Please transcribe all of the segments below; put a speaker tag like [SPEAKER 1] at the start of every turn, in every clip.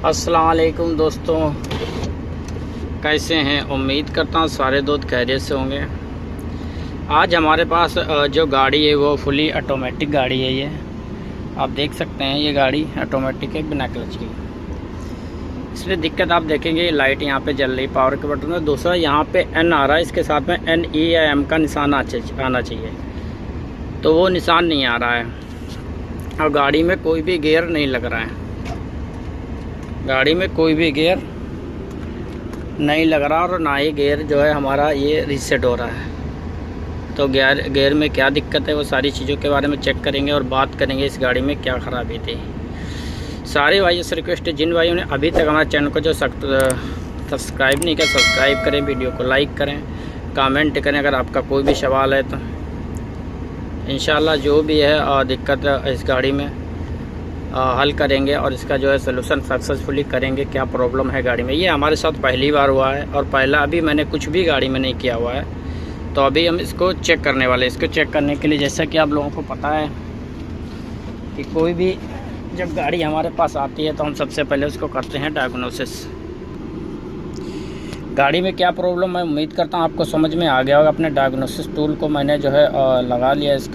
[SPEAKER 1] अस्सलाम वालेकुम दोस्तों, कैसे हैं। उम्मीद करता हूँ सारे दोस्त खैरियत से होंगे। आज हमारे पास जो गाड़ी है वो फुली ऑटोमेटिक गाड़ी है। ये आप देख सकते हैं, ये गाड़ी ऑटोमेटिक है बिना क्लच की। इसमें दिक्कत आप देखेंगे, लाइट यहाँ पे जल रही, पावर के बटन में। दूसरा यहाँ पे एन आ रहा है, इसके साथ में एन ई या एम का निशान आना चाहिए, तो वो निशान नहीं आ रहा है। और गाड़ी में कोई भी गियर नहीं लग रहा है, गाड़ी में कोई भी गियर नहीं लग रहा, और ना ही गियर जो है हमारा ये रीसेट हो रहा है। तो गियर में क्या दिक्कत है, वो सारी चीज़ों के बारे में चेक करेंगे और बात करेंगे इस गाड़ी में क्या ख़राबी थी। सारे भाइयों से रिक्वेस्ट है, जिन भाइयों ने अभी तक हमारे चैनल को जो सब्सक्राइब नहीं किया, सब्सक्राइब करें, वीडियो को लाइक करें, कमेंट करें। अगर आपका कोई भी सवाल है तो इंशाल्लाह जो भी है दिक्कत इस गाड़ी में हल करेंगे और इसका जो है सलूशन सक्सेसफुली करेंगे। क्या प्रॉब्लम है गाड़ी में, ये हमारे साथ पहली बार हुआ है और पहला अभी मैंने कुछ भी गाड़ी में नहीं किया हुआ है। तो अभी हम इसको चेक करने वाले हैं। इसको चेक करने के लिए, जैसा कि आप लोगों को पता है कि कोई भी जब गाड़ी हमारे पास आती है तो हम सबसे पहले उसको करते हैं डायग्नोसिस। गाड़ी में क्या प्रॉब्लम है, उम्मीद करता हूँ आपको समझ में आ गया होगा। अपने डायग्नोसिस टूल को मैंने जो है लगा लिया इस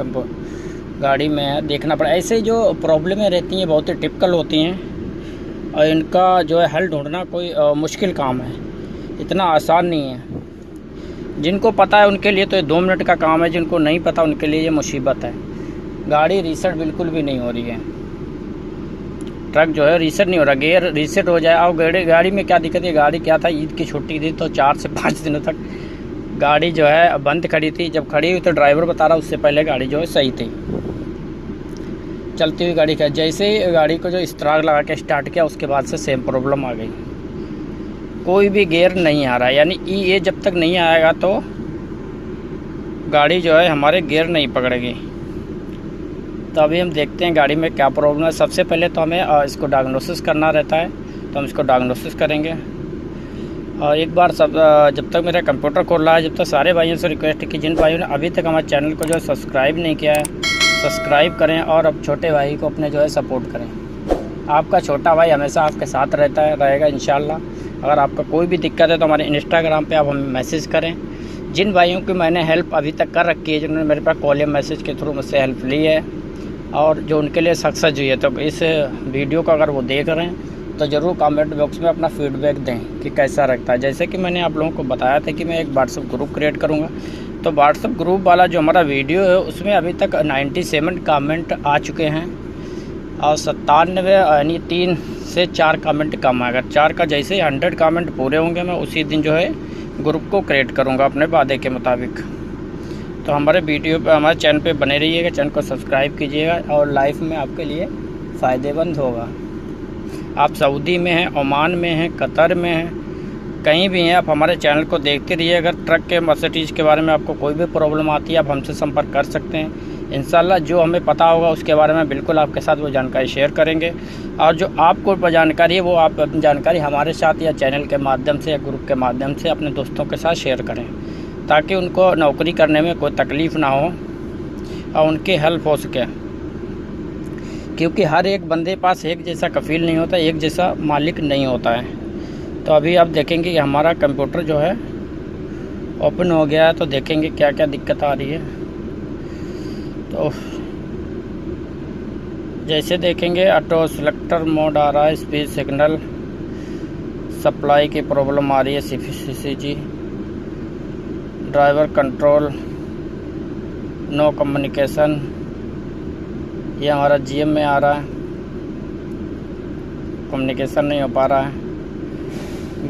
[SPEAKER 1] गाड़ी में। देखना पड़ा, ऐसे ही जो प्रॉब्लमें रहती हैं बहुत ही टिपिकल होती हैं और इनका जो है हल ढूंढना कोई मुश्किल काम है, इतना आसान नहीं है। जिनको पता है उनके लिए तो ये 2 मिनट का काम है, जिनको नहीं पता उनके लिए ये मुसीबत है। गाड़ी रीसेट बिल्कुल भी नहीं हो रही है, ट्रक जो है रीसेट नहीं हो रहा। गियर रीसेट हो जाए। और गाड़ी में क्या दिक्कत है, गाड़ी क्या था, ईद की छुट्टी थी तो 4 से 5 दिनों तक गाड़ी जो है बंद खड़ी थी। जब खड़ी हुई तो ड्राइवर बता रहा उससे पहले गाड़ी जो है सही थी, चलती हुई गाड़ी का। जैसे ही गाड़ी को जो स्टार्ट लगा के स्टार्ट किया, उसके बाद से सेम प्रॉब्लम आ गई, कोई भी गियर नहीं आ रहा है। यानी ये जब तक नहीं आएगा तो गाड़ी जो है हमारे गियर नहीं पकड़ेगी। तो अभी हम देखते हैं गाड़ी में क्या प्रॉब्लम है। सबसे पहले तो हमें इसको डायग्नोसिस करना रहता है, तो हम इसको डायग्नोसिस करेंगे। और एक बार जब तक मेरा कंप्यूटर खोल रहा है, जब तक सारे भाइयों से रिक्वेस्ट है कि जिन भाइयों ने अभी तक हमारे चैनल को जो है सब्सक्राइब नहीं किया है, सब्सक्राइब करें और अब छोटे भाई को अपने जो है सपोर्ट करें। आपका छोटा भाई हमेशा आपके साथ रहेगा इंशाल्लाह। अगर आपका कोई भी दिक्कत है तो हमारे इंस्टाग्राम पे आप हमें मैसेज करें। जिन भाइयों की मैंने हेल्प अभी तक कर रखी है, जिन्होंने मेरे पास कॉल या मैसेज के थ्रू मुझसे हेल्प ली है और जो उनके लिए सक्सेस हुई है, तो इस वीडियो को अगर वो देख रहे हैं तो ज़रूर कमेंट बॉक्स में अपना फीडबैक दें कि कैसा लगता है। जैसे कि मैंने आप लोगों को बताया था कि मैं एक व्हाट्सएप ग्रुप क्रिएट करूँगा, तो व्हाट्सएप ग्रुप वाला जो हमारा वीडियो है उसमें अभी तक 97 कमेंट आ चुके हैं और 97 यानी 3 से 4 कमेंट कम है। अगर 4 का जैसे ही 100 कमेंट पूरे होंगे, मैं उसी दिन जो है ग्रुप को क्रिएट करूँगा अपने वादे के मुताबिक। तो हमारे वीडियो पे, हमारे चैनल पे बने रहिएगा, चैनल को सब्सक्राइब कीजिएगा और लाइफ में आपके लिए फ़ायदेमंद होगा। आप सऊदी में हैं, ओमान में हैं, कतर में हैं, कहीं भी हैं, आप हमारे चैनल को देखते रहिए। अगर ट्रक के मर्सिडीज़ के बारे में आपको कोई भी प्रॉब्लम आती है, आप हमसे संपर्क कर सकते हैं। इंशाल्लाह जो हमें पता होगा उसके बारे में बिल्कुल आपके साथ वो जानकारी शेयर करेंगे। और जो आपको जानकारी है वो आप अपनी जानकारी हमारे साथ या चैनल के माध्यम से या ग्रुप के माध्यम से अपने दोस्तों के साथ शेयर करें, ताकि उनको नौकरी करने में कोई तकलीफ़ ना हो और उनकी हेल्प हो सके। क्योंकि हर एक बंदे पास एक जैसा कफ़ील नहीं होता, एक जैसा मालिक नहीं होता है। तो अभी आप देखेंगे कि हमारा कंप्यूटर जो है ओपन हो गया है, तो देखेंगे क्या क्या दिक्कत आ रही है। तो जैसे देखेंगे ऑटो सेलेक्टर मोड आ रहा है, स्पीड सिग्नल, सप्लाई की प्रॉब्लम आ रही है, CCG, driver control, no communication, ये हमारा GM में आ रहा है, कम्युनिकेशन नहीं हो पा रहा है।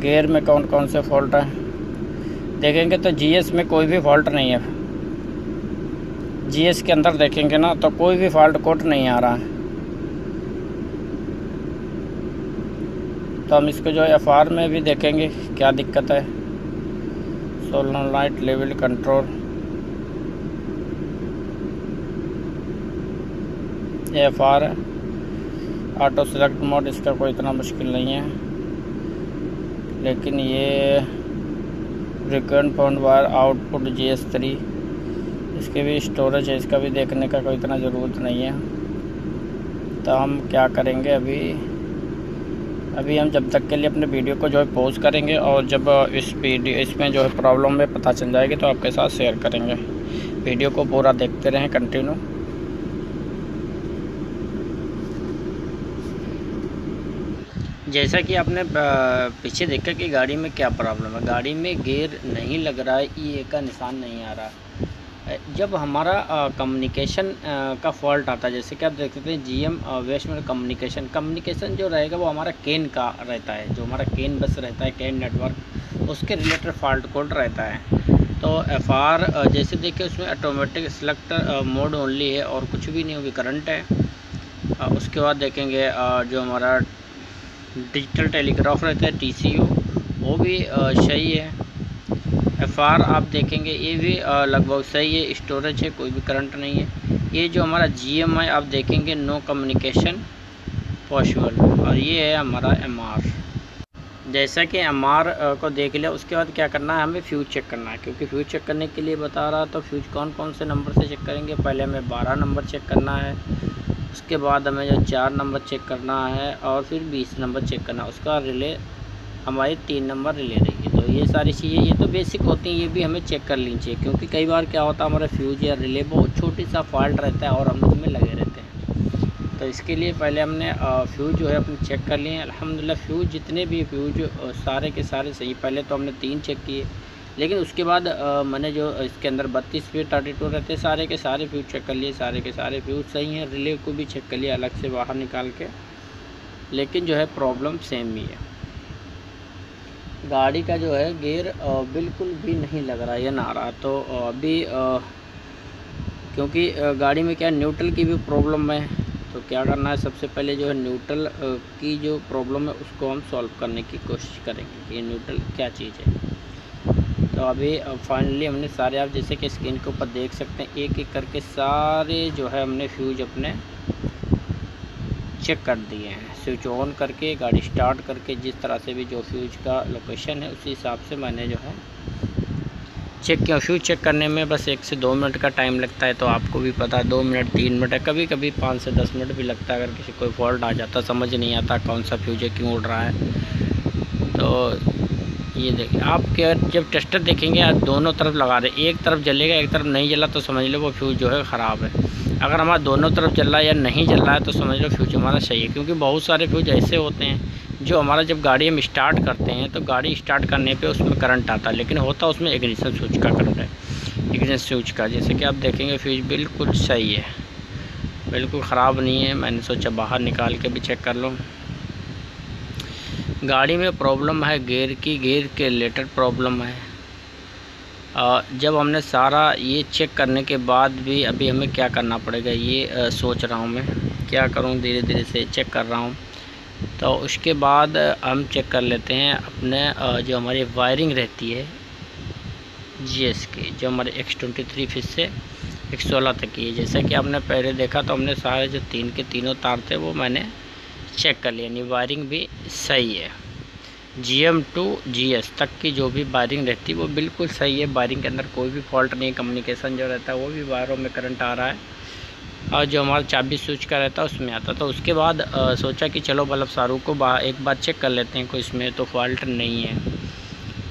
[SPEAKER 1] गियर में कौन कौन से फॉल्ट है देखेंगे तो GS में कोई भी फॉल्ट नहीं है। GS के अंदर देखेंगे ना तो कोई भी फॉल्ट कोड नहीं आ रहा है। तो हम इसको जो है FR में भी देखेंगे क्या दिक्कत है। सोलेनोइड लेवल कंट्रोल, ये FR है। ऑटो सेलेक्ट मोड, इसका कोई इतना मुश्किल नहीं है, लेकिन ये रिकॉर्ड पॉइंट बार आउटपुट GS3, इसके भी स्टोरेज है, इसका भी देखने का कोई इतना ज़रूरत नहीं है। तो हम क्या करेंगे, अभी अभी हम जब तक के लिए अपने वीडियो को जो है पॉज करेंगे और जब इसमें जो है प्रॉब्लम में पता चल जाएगी तो आपके साथ शेयर करेंगे। वीडियो को पूरा देखते रहें कंटिन्यू। जैसा कि आपने पीछे देखा कि गाड़ी में क्या प्रॉब्लम है। गाड़ी में गियर नहीं लग रहा है, ई का निशान नहीं आ रहा। जब हमारा कम्युनिकेशन का फॉल्ट आता है, जैसे कि आप देख सकते हैं GM वेस्ट में कम्युनिकेशन जो रहेगा वो हमारा केन का रहता है, जो हमारा केन बस रहता है, केन नेटवर्क, उसके रिलेटेड फॉल्ट कोड रहता है। तो FR जैसे देखिए उसमें ऑटोमेटिक सेलेक्टर मोड ओनली है और कुछ भी नहीं होगी, करंट है। उसके बाद देखेंगे जो हमारा डिजिटल टेलीग्राफ रहता है TCO, वो भी सही है। FR आप देखेंगे ये भी लगभग सही है, स्टोरेज है, कोई भी करंट नहीं है। ये जो हमारा GM है आप देखेंगे नो कम्युनिकेशन पॉसिबल, और ये है हमारा MR। जैसा कि MR को देख लिया, उसके बाद क्या करना है, हमें फ्यूज चेक करना है। क्योंकि फ्यूज चेक करने के लिए बता रहा, तो फ्यूज कौन कौन से नंबर से चेक करेंगे। पहले हमें 12 नंबर चेक करना है, उसके बाद हमें जो 4 नंबर चेक करना है, और फिर 20 नंबर चेक करना है। उसका रिले हमारी 3 नंबर रिले रहेगी। तो ये सारी चीज़ें ये तो बेसिक होती हैं, ये भी हमें चेक कर लेनी चाहिए। क्योंकि कई बार क्या होता है, हमारा फ्यूज या रिले बहुत छोटी सा फॉल्ट रहता है और हम उसमें लगे रहते हैं। तो इसके लिए पहले हमने फ्यूज जो है अपने चेक कर लिए। अल्हम्दुलिल्लाह फ्यूज जितने भी फ्यूज सारे के सारे सही। पहले तो हमने 3 चेक किए, लेकिन उसके बाद मैंने जो इसके अंदर 32 पे 32 रहते हैं, सारे के सारे फ्यूज चेक कर लिए, सारे के सारे फ्यूज सही हैं। रिले को भी चेक कर लिया अलग से बाहर निकाल के, लेकिन जो है प्रॉब्लम सेम ही है। गाड़ी का जो है गियर बिल्कुल भी नहीं लग रहा है या ना आ रहा। तो अभी क्योंकि गाड़ी में क्या न्यूट्रल की भी प्रॉब्लम है, तो क्या करना है, सबसे पहले जो है न्यूट्रल की जो प्रॉब्लम है उसको हम सॉल्व करने की कोशिश करेंगे कि ये न्यूट्रल क्या चीज़ है। तो अभी फाइनली हमने सारे, आप जैसे कि स्क्रीन के ऊपर देख सकते हैं, एक एक करके सारे जो है हमने फ्यूज अपने चेक कर दिए हैं। स्विच ऑन करके गाड़ी स्टार्ट करके जिस तरह से भी जो फ्यूज का लोकेशन है उसी हिसाब से मैंने जो है चेक किया। फ्यूज चेक करने में बस 1 से 2 मिनट का टाइम लगता है, तो आपको भी पता है 2 मिनट 3 मिनट है, कभी कभी 5 से 10 मिनट भी लगता है। अगर किसी कोई फॉल्ट आ जाता, समझ नहीं आता कौन सा फ्यूज है, क्यों उड़ रहा है। तो ये देखिए, आप क्या जब टेस्टर देखेंगे आप दोनों तरफ लगा रहे, एक तरफ जलेगा एक तरफ नहीं जला तो समझ लो वो फ्यूज जो है ख़राब है। अगर हमारा दोनों तरफ जल रहा है या नहीं जल रहा है तो समझ लो फ्यूज हमारा सही है। क्योंकि बहुत सारे फ्यूज ऐसे होते हैं जो हमारा जब गाड़ी हम स्टार्ट करते हैं तो गाड़ी स्टार्ट करने पे उसमें करंट आता है, लेकिन होता उसमें इग्निशन स्विच का करंट है, इग्निशन स्विच का। जैसे कि आप देखेंगे फ्यूज बिल्कुल सही है, बिल्कुल ख़राब नहीं है। मैंने सोचा बाहर निकाल के भी चेक कर लो। गाड़ी में प्रॉब्लम है गियर की, गियर के रिलेटेड प्रॉब्लम है। जब हमने सारा ये चेक करने के बाद भी अभी हमें क्या करना पड़ेगा, ये सोच रहा हूँ मैं क्या करूँ, धीरे धीरे से चेक कर रहा हूँ। तो उसके बाद हम चेक कर लेते हैं अपने जो हमारी वायरिंग रहती है GS की, जो हमारे X23 फिट से X16 तक की है। जैसा कि आपने पहले देखा, तो हमने सारे जो 3 के तीनों तार थे वो मैंने चेक कर लिया, यानी वायरिंग भी सही है। GM to GS तक की जो भी वायरिंग रहती है वो बिल्कुल सही है, वायरिंग के अंदर कोई भी फॉल्ट नहीं। कम्युनिकेशन जो रहता है वो भी वायरों में करंट आ रहा है, और जो हमारा चाबी स्विच का रहता है उसमें आता। तो उसके बाद सोचा कि चलो बल्ब सारू को एक बार चेक कर लेते हैं, कोई इसमें तो फॉल्ट नहीं है।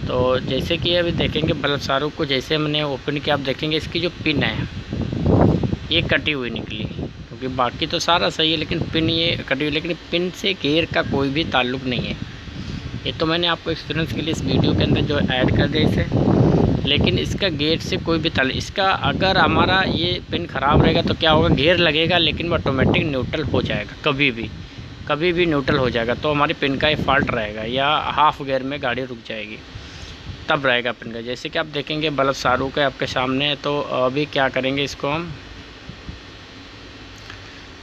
[SPEAKER 1] तो जैसे कि अभी देखेंगे बल्ब सारू को जैसे हमने ओपन किया, आप देखेंगे इसकी जो पिन है ये कटी हुई निकली, क्योंकि बाकी तो सारा सही है लेकिन पिन ये कटी हुई। लेकिन पिन से गियर का कोई भी ताल्लुक़ नहीं है। ये तो मैंने आपको एक्सपीरियंस के लिए इस वीडियो के अंदर जो ऐड कर दिया इसे, लेकिन इसका गियर से कोई भी ताल्लुक़, इसका अगर हमारा ये पिन ख़राब रहेगा तो क्या होगा, गियर लगेगा लेकिन वो ऑटोमेटिक न्यूट्रल हो जाएगा, कभी भी न्यूट्रल हो जाएगा। तो हमारी पिन का ये फॉल्ट रहेगा, या हाफ गियर में गाड़ी रुक जाएगी, तब रहेगा पिन का। जैसे कि आप देखेंगे बल्ब सारू के आपके सामने। तो अभी क्या करेंगे, इसको हम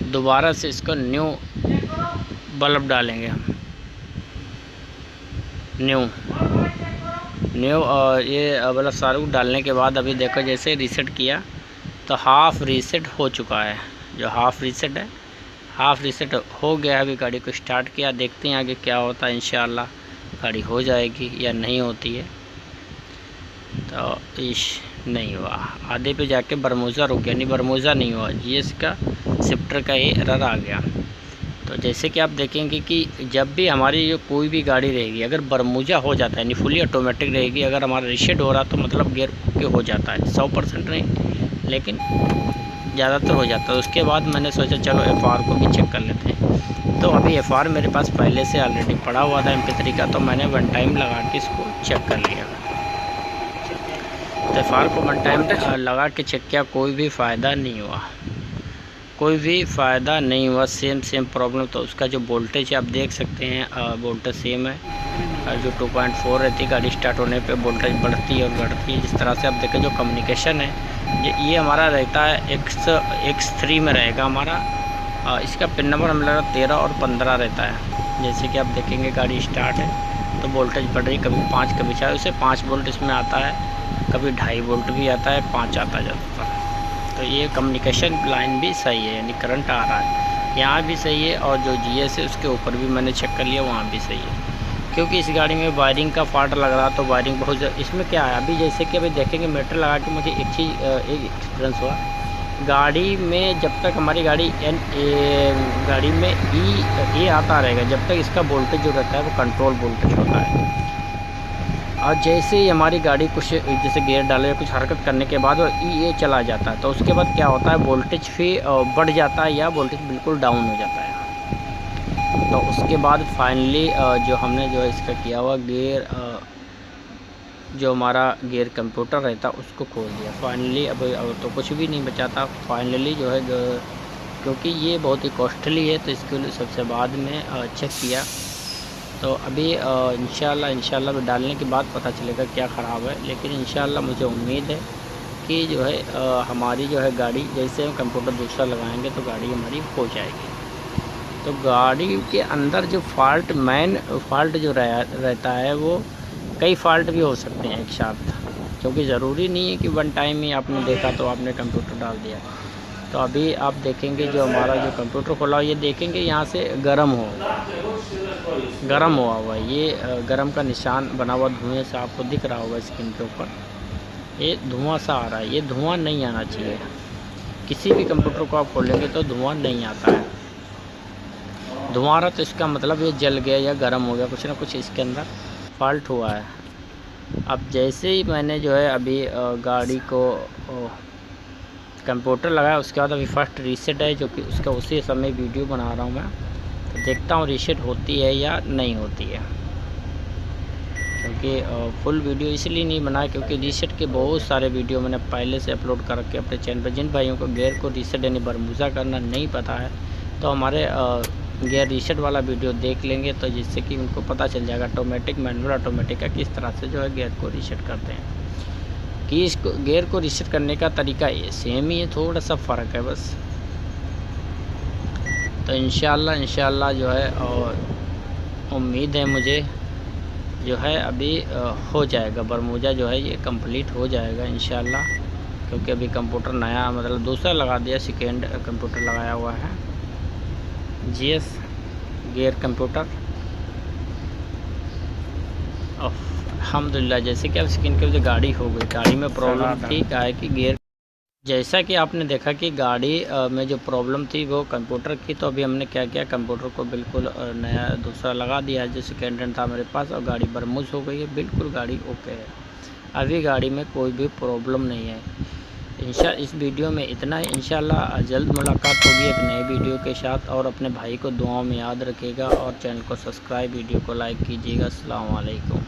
[SPEAKER 1] दोबारा से इसको न्यू बल्ब डालेंगे हम, न्यू और ये बल्ब सारू डालने के बाद अभी देखो जैसे रीसेट किया तो हाफ़ रीसेट हो चुका है। जो हाफ़ रीसेट है, हाफ़ रीसेट हो गया। अभी गाड़ी को स्टार्ट किया, देखते हैं आगे क्या होता है। इंशाल्लाह गाड़ी हो जाएगी या नहीं होती है। तो नहीं हुआ, आधे पे जाके बरमूजा रुक गया, नहीं बरमूजा नहीं हुआ, GS का शिफ्टर का ये एरर आ गया। तो जैसे कि आप देखेंगे कि जब भी हमारी जो कोई भी गाड़ी रहेगी, अगर बरमूजा हो जाता है यानी फुली ऑटोमेटिक रहेगी, अगर हमारा रीसेट हो रहा तो मतलब गियर ओके हो जाता है, 100% नहीं लेकिन ज़्यादातर हो जाता है। उसके बाद मैंने सोचा चलो FR को भी चेक कर लेते हैं। तो अभी FR मेरे पास पहले से ऑलरेडी पड़ा हुआ था MP3 का, तो मैंने वन टाइम लगा के इसको चेक कर लिया। तो FR को वन टाइम लगा के चेक किया, कोई भी फ़ायदा नहीं हुआ, कोई भी फ़ायदा नहीं हुआ। Same problem. तो उसका जो वोल्टेज आप देख सकते हैं, वोल्टेज सेम है। जो 2.4 रहती है, गाड़ी स्टार्ट होने पे वोल्टेज बढ़ती है और घटती है। जिस तरह से आप देखें जो कम्युनिकेशन है ये हमारा रहता है X3 में रहेगा हमारा। इसका पिन नंबर हमें लगा 13 और 15 रहता है। जैसे कि आप देखेंगे गाड़ी स्टार्ट है तो वोल्टेज बढ़ रही, कभी 5 कभी 4, उसे 5 वोल्ट इसमें आता है, कभी 2.5 वोल्ट भी आता है, 5 आता है ज़्यादातर। तो ये कम्युनिकेशन लाइन भी सही है, यानी करंट आ रहा है, यहाँ भी सही है। और जो GS है उसके ऊपर भी मैंने चेक कर लिया, वहाँ भी सही है। क्योंकि इस गाड़ी में वायरिंग का फॉल्ट लग रहा, तो वायरिंग बहुत इसमें क्या है अभी जैसे कि अभी देखेंगे मीटर लगा के मुझे एक चीज़ एक एक्सपीरियंस हुआ गाड़ी में। जब तक हमारी गाड़ी गाड़ी में E आता रहेगा, जब तक इसका वोल्टेज जो रहता है वो कंट्रोल वोल्टेज होता है। और जैसे ही हमारी गाड़ी कुछ जैसे गियर डाले कुछ हरकत करने के बाद वो E चला जाता है, तो उसके बाद क्या होता है वोल्टेज फिर बढ़ जाता है या वोल्टेज बिल्कुल डाउन हो जाता है। तो उसके बाद फाइनली जो हमने जो है इसका किया हुआ गियर जो हमारा गियर कंप्यूटर रहता उसको खोल दिया फाइनली। अब तो कुछ भी नहीं बचा था फाइनली जो है क्योंकि ये बहुत ही कॉस्टली है, तो इसके लिए सबसे बाद में चेक किया। तो अभी इंशाल्लाह डालने के बाद पता चलेगा क्या ख़राब है, लेकिन इंशाल्लाह मुझे उम्मीद है कि जो है हमारी जो है गाड़ी जैसे हम कंप्यूटर दूसरा लगाएंगे तो गाड़ी हमारी हो जाएगी। तो गाड़ी के अंदर जो मेन फॉल्ट जो रहता है वो कई फॉल्ट भी हो सकते हैं एक साथ, क्योंकि ज़रूरी नहीं है कि वन टाइम ही आपने देखा तो आपने कंप्यूटर डाल दिया। तो अभी आप देखेंगे जो हमारा जो कंप्यूटर खोला ये देखेंगे यहाँ से गर्म हुआ हुआ ये गर्म का निशान बना हुआ धुएँ से आपको दिख रहा होगा स्क्रीन के ऊपर, ये धुआं सा आ रहा है। ये धुआं नहीं आना चाहिए, किसी भी कंप्यूटर को आप खोलेंगे तो धुआं नहीं आता है। धुआं रहा तो इसका मतलब ये जल गया या गर्म हो गया, कुछ ना कुछ इसके अंदर फॉल्ट हुआ है। अब जैसे ही मैंने जो है अभी गाड़ी को कंप्यूटर लगाया, उसके बाद अभी फर्स्ट रीसेट है जो कि उसका उसी समय वीडियो बना रहा हूँ मैं। तो देखता हूँ रीसेट होती है या नहीं होती है, क्योंकि फुल वीडियो इसलिए नहीं बनाया क्योंकि रीसेट के बहुत सारे वीडियो मैंने पहले से अपलोड कर रखे अपने चैनल पर। जिन भाइयों को गियर को रीसेट यानी बरमूजा करना नहीं पता है तो हमारे गियर रीसेट वाला वीडियो देख लेंगे, तो जिससे कि उनको पता चल जाएगा ऑटोमेटिक मैनुअल ऑटोमेटिक का किस तरह से जो है गियर को रीसेट करते हैं। कि इसको गियर को रीसेट करने का तरीका ये सेम ही है, थोड़ा सा फ़र्क है बस। तो इंशाल्लाह जो है और उम्मीद है मुझे जो है अभी हो जाएगा बरमूजा जो है ये कंप्लीट हो जाएगा इंशाल्लाह, क्योंकि अभी कंप्यूटर नया मतलब दूसरा लगा दिया, सेकेंड कंप्यूटर लगाया हुआ है GS गियर कंप्यूटर। अल्हम्दुलिल्लाह जैसे कि अब स्क्रीन के जो गाड़ी हो गई, गाड़ी में प्रॉब्लम थी क्या है कि गियर, जैसा कि आपने देखा कि गाड़ी में जो प्रॉब्लम थी वो कंप्यूटर की, तो अभी हमने क्या किया कंप्यूटर को बिल्कुल नया दूसरा लगा दिया जो सेकेंड हैंड था मेरे पास, और गाड़ी बरमूज हो गई है, बिल्कुल गाड़ी ओके है। अभी गाड़ी में कोई भी प्रॉब्लम नहीं है। इस वीडियो में इतना ही, इंशाल्लाह जल्द मुलाकात होगी एक नए वीडियो के साथ। और अपने भाई को दुआओं में याद रखिएगा और चैनल को सब्सक्राइब, वीडियो को लाइक कीजिएगा। अस्सलाम वालेकुम।